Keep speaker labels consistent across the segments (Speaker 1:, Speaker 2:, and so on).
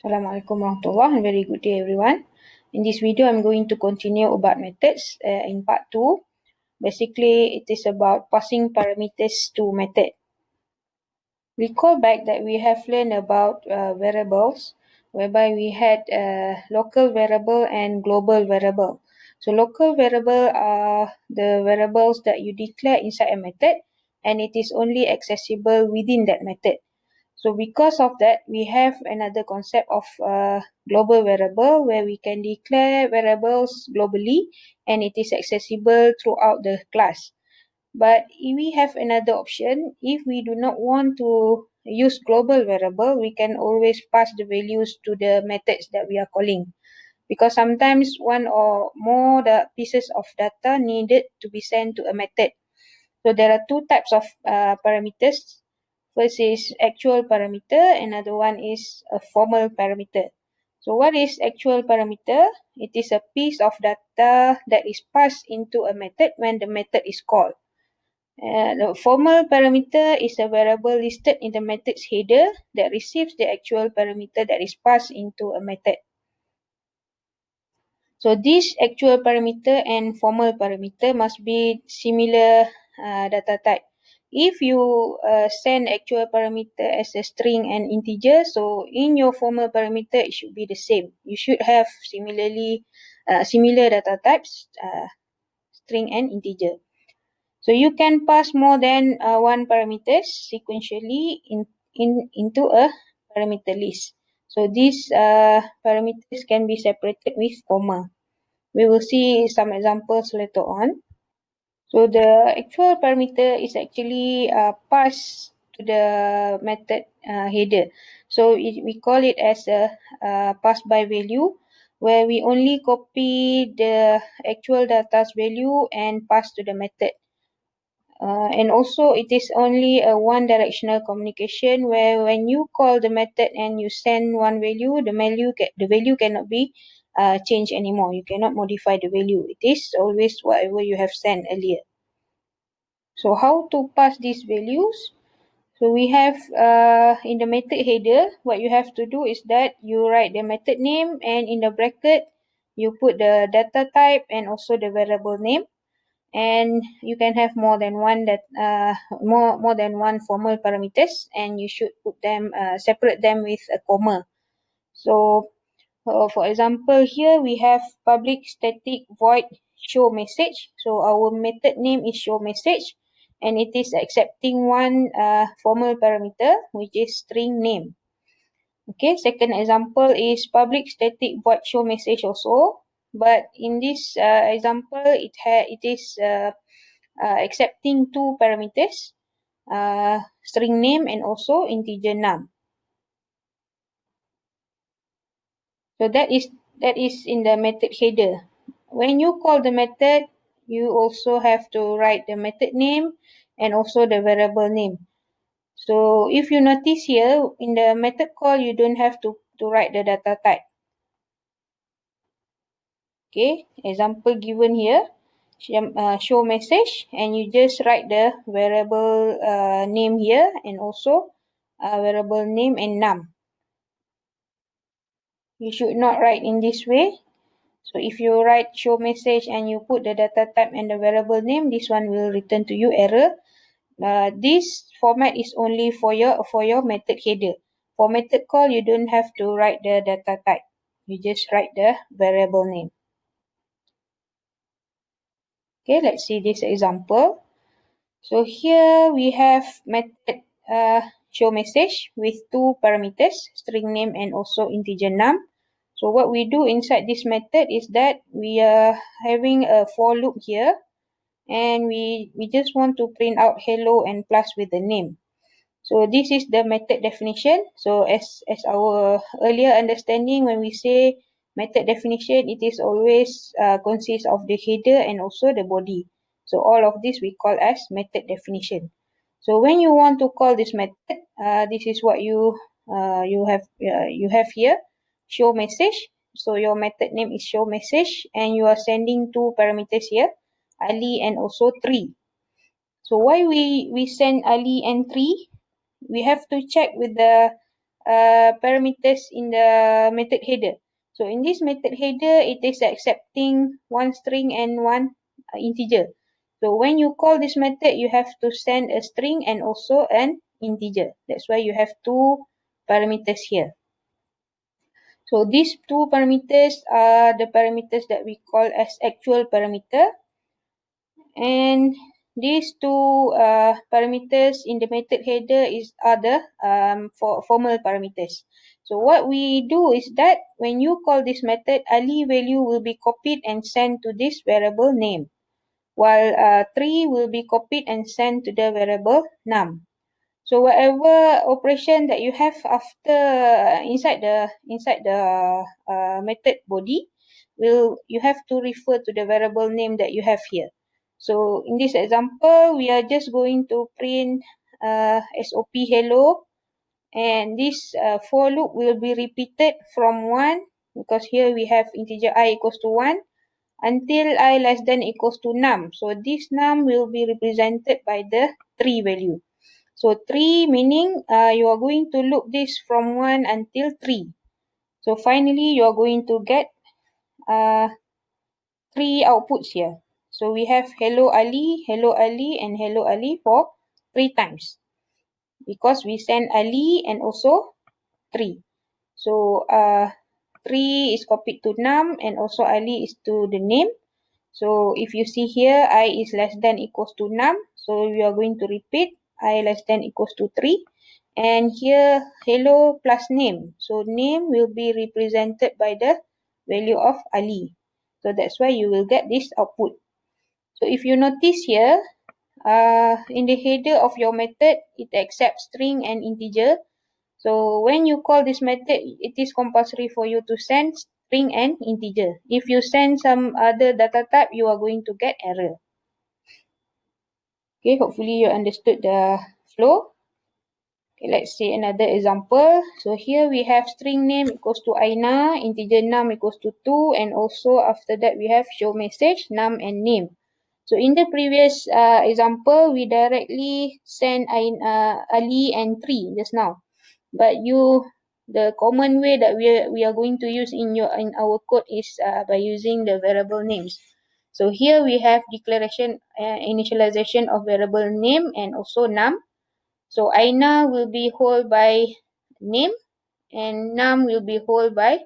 Speaker 1: Assalamualaikum warahmatullahi. Very good day everyone. In this video I'm going to continue about methods in part 2. Basically it is about passing parameters to method. Recall back that we have learned about variables, whereby we had local variable and global variable. So local variable are the variables that you declare inside a method and it is only accessible within that method. So because of that, we have another concept of global variable where we can declare variables globally and it is accessible throughout the class. But we have another option. If we do not want to use global variable, we can always pass the values to the methods that we are calling. Because sometimes one or more the pieces of data needed to be sent to a method. So there are two types of parameters. First is actual parameter, another one is a formal parameter. So what is actual parameter? It is a piece of data that is passed into a method when the method is called. The formal parameter is a variable listed in the method's header that receives the actual parameter that is passed into a method. So this actual parameter and formal parameter must be similar data type. If you send actual parameter as a string and integer, so in your formal parameter it should be the same. You should have similar data types, string and integer. So you can pass more than one parameters sequentially into a parameter list. So these parameters can be separated with comma. We will see some examples later on. So the actual parameter is actually passed to the method header. So we call it as a pass by value, where we only copy the actual data's value and pass to the method. And also it is only a one directional communication where when you call the method and you send one value, the value cannot be changed anymore. You cannot modify the value. It is always whatever you have sent earlier. So how to pass these values? So we have in the method header, what you have to do is that you write the method name and in the bracket you put the data type and also the variable name. And you can have more than one formal parameters, and you should put them separate them with a comma. So for example, here we have public static void show message. So our method name is show message and it is accepting one formal parameter, which is string name. Okay, second example is public static void show message also, but in this example it is accepting two parameters, string name and also integer num. So that is in the method header. When you call the method, you also have to write the method name and also the variable name. So if you notice here, in the method call, you don't have to write the data type. Okay, example given here, show message, and you just write the variable name here and also variable name and num. You should not write in this way. So if you write show message and you put the data type and the variable name, this one will return to you error. This format is only for your method header. For method call, you don't have to write the data type. You just write the variable name. Okay, let's see this example. So here we have method show message with two parameters, string name and also integer num. So what we do inside this method is that we are having a for loop here and we just want to print out hello and plus with the name. So this is the method definition. So as our earlier understanding, when we say method definition, it is always consists of the header and also the body. So all of this we call as method definition. So when you want to call this method, this is what you have here, show message. So your method name is show message, and you are sending two parameters here, Ali and also tree. So why we send Ali and tree? We have to check with the parameters in the method header. So in this method header, it is accepting one string and one integer. So when you call this method, you have to send a string and also an integer. That's why you have two parameters here. So these two parameters are the parameters that we call as actual parameter. And these two parameters in the method header are the formal parameters. So what we do is that when you call this method, Ali value will be copied and sent to this variable name, while 3 will be copied and sent to the variable num. So whatever operation that you have after inside the method body, you have to refer to the variable name that you have here. So in this example, we are just going to print SOP hello, and this for loop will be repeated from 1, because here we have integer I equals to 1, until I less than equals to num. So this num will be represented by the 3 value. So 3 meaning you are going to loop this from 1 until 3. So finally, you are going to get 3 outputs here. So we have hello Ali, and hello Ali for 3 times, because we send Ali and also 3. So 3 is copied to num and also Ali is to the name. So if you see here, I is less than equals to num. So we are going to repeat I less than equals to 3. And here, hello plus name. So name will be represented by the value of Ali. So that's why you will get this output. So if you notice here, in the header of your method, it accepts string and integer. So when you call this method, it is compulsory for you to send string and integer. If you send some other data type, you are going to get error. Okay, hopefully you understood the flow. Okay, let's see another example. So here we have string name equals to Aina, integer num equals to 2, and also after that we have show message, num and name. So in the previous example, we directly send Ali and 3 just now. But the common way that we are going to use in our code is by using the variable names. So here we have declaration initialization of variable name and also num. So Aina will be held by name and num will be held by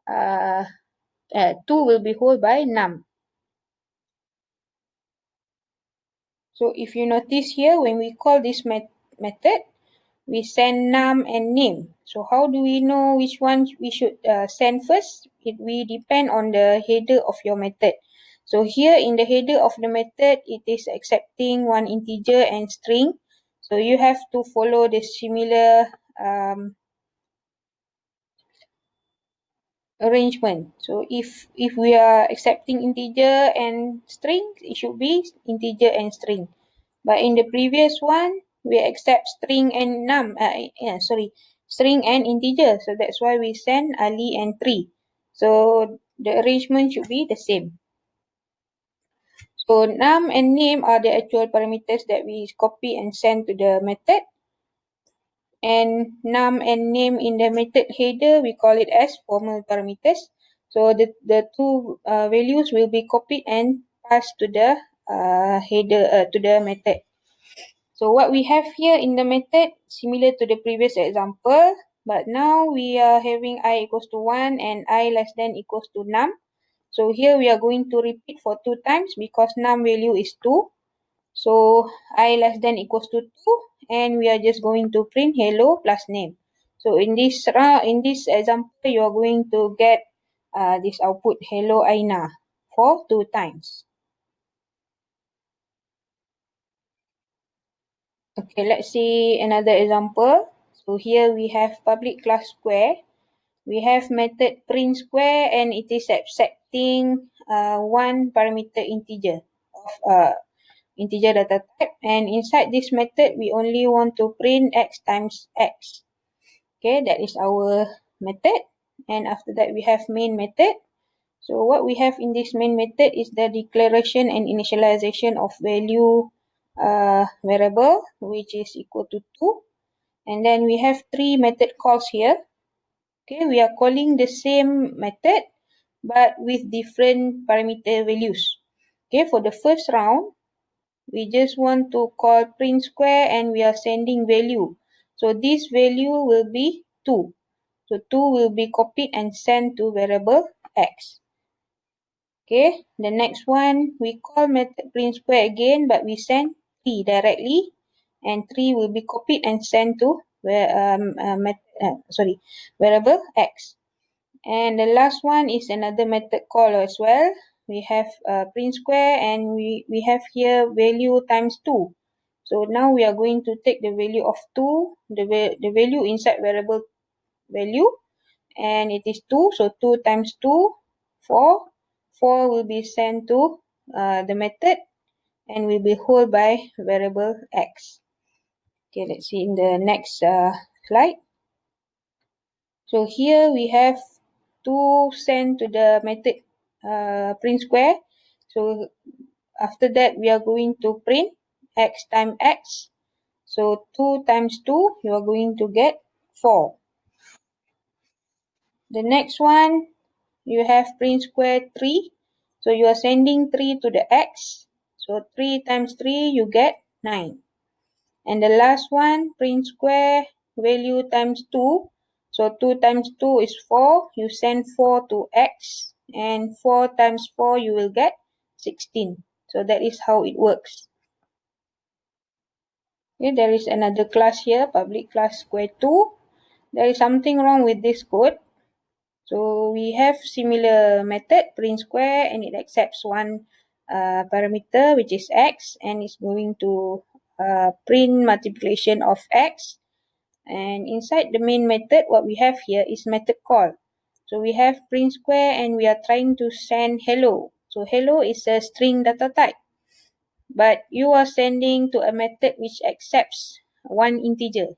Speaker 1: 2 will be held by num. So if you notice here, when we call this method, we send num and name. So how do we know which one we should send first? It will depend on the header of your method. So here in the header of the method, it is accepting one integer and string. So you have to follow the similar arrangement. So if we are accepting integer and string, it should be integer and string. But in the previous one, we accept string and string and integer. So that's why we send Ali and 3. So the arrangement should be the same. So num and name are the actual parameters that we copy and send to the method. And num and name in the method header, we call it as formal parameters. So the two values will be copied and passed to the header to the method. So what we have here in the method, similar to the previous example, but now we are having I equals to 1 and I less than equals to num. So here we are going to repeat for 2 times because num value is 2. So I less than equals to 2, and we are just going to print hello plus name. So in this example, you are going to get this output hello Aina for 2 times. Okay, let's see another example. So here we have public class square. We have method print square and it is accepting one parameter integer of integer data type, and inside this method we only want to print x times x. Okay, that is our method, and after that we have main method. So what we have in this main method is the declaration and initialization of value variable, which is equal to 2, And then we have 3 method calls here. Okay, we are calling the same method but with different parameter values. Okay, for the first round, we just want to call print square and we are sending value. So this value will be 2. So 2 will be copied and sent to variable x. Okay, the next one, we call method print square again, but we send 3 directly, and 3 will be copied and sent to variable x. And the last one is another method call as well. We have print square and we have here value times 2. So now we are going to take the value of 2, the value inside variable value, and it is 2. So 2 times 2, 4. 4 will be sent to the method and will be held by variable x. Okay, let's see in the next slide. So here we have 2 sent to the method print square. So after that we are going to print x times x. So 2 times 2 you are going to get 4. The next one, you have print square 3. So you are sending 3 to the x. So 3 times 3 you get 9. And the last one, print square value times 2. So 2 times 2 is 4. You send 4 to x. And 4 times 4 you will get 16. So that is how it works. Okay, there is another class here, public class square 2. There is something wrong with this code. So we have similar method, print square, and it accepts one parameter, which is x, and it's going to print multiplication of x. And inside the main method, what we have here is method call. So we have print square, and we are trying to send hello. So hello is a string data type, but you are sending to a method which accepts one integer.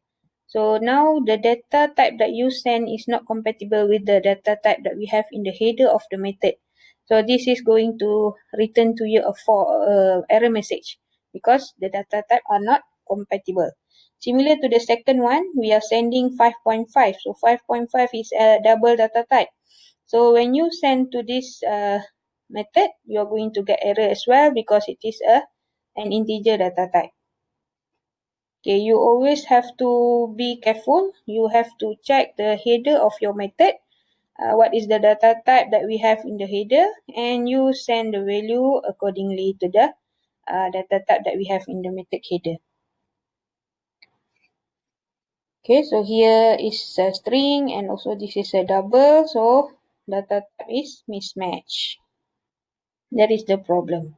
Speaker 1: So now the data type that you send is not compatible with the data type that we have in the header of the method. So this is going to return to you a error message because the data type are not compatible. Similar to the second one, we are sending 5.5. So 5.5 is a double data type. So when you send to this method, you are going to get error as well because it is an integer data type. Okay, you always have to be careful. You have to check the header of your method. What is the data type that we have in the header, and you send the value accordingly to the data type that we have in the method header. Okay, so here is a string and also this is a double, so data type is mismatch. That is the problem.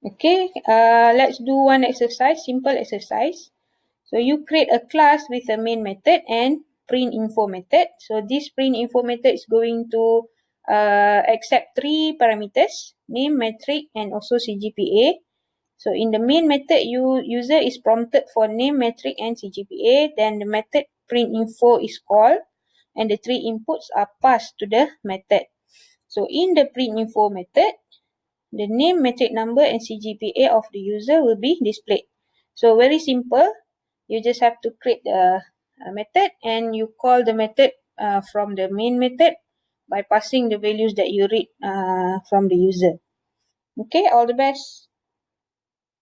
Speaker 1: Okay, let's do one exercise, simple exercise. So you create a class with a main method and print info method. So this print info method is going to accept 3 parameters, name, metric, and also CGPA. So in the main method, user is prompted for name, metric, and CGPA. Then the method print info is called, and the 3 inputs are passed to the method. So in the print info method, the name, metric number, and CGPA of the user will be displayed. So very simple. You just have to create the method and you call the method from the main method by passing the values that you read from the user. Okay, all the best.